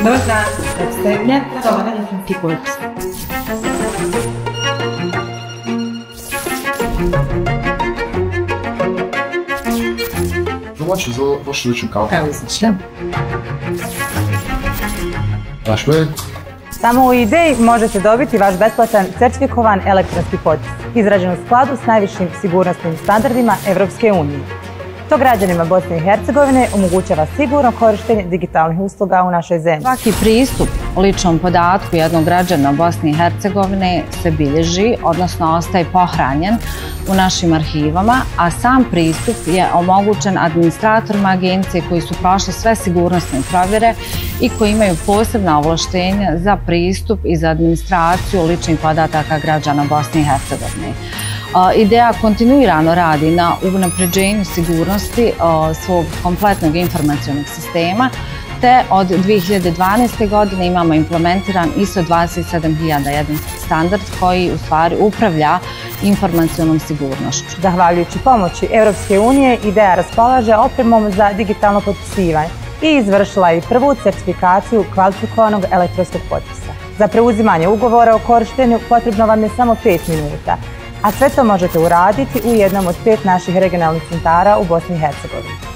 Dobar dan, predstavlja Romana Jefremtiković. Zobačte za vašu ličnu kartu. Evo izmišljam. Vaš mail? Samo u ideji možete dobiti vaš besplatan certifikovan elektronski potpis, izrađen u skladu s najvišim sigurnosnim standardima Evropske unije. To građanima Bosne i Hercegovine omogućava sigurno korištenje digitalnih usluga u našoj zemlji. Svaki pristup ličnom podatku jednog građana Bosne i Hercegovine se bilježi, odnosno ostaje pohranjen u našim arhivama, a sam pristup je omogućen administratorima agencije koji su prošli sve sigurnosne provjere i koji imaju posebna ovlaštenja za pristup i za administraciju ličnih podataka građana Bosne i Hercegovine. IDEA kontinuirano radi na unapređenju sigurnosti svog kompletnog informacionog sistema, te od 2012. godine imamo implementiran ISO 27001 standard koji u stvari upravlja informacionom sigurnošću. Zahvaljujući pomoći Evropske unije, IDEA raspolaže opremom za digitalno potpisivanje i izvršila je prvu certifikaciju kvalifikovanog elektronskog potpisa. Za preuzimanje ugovora o korištenju potrebno vam je samo 5 minuta, a sve to možete uraditi u jednom od 5 naših regionalnih centara u Bosni i Hercegovini.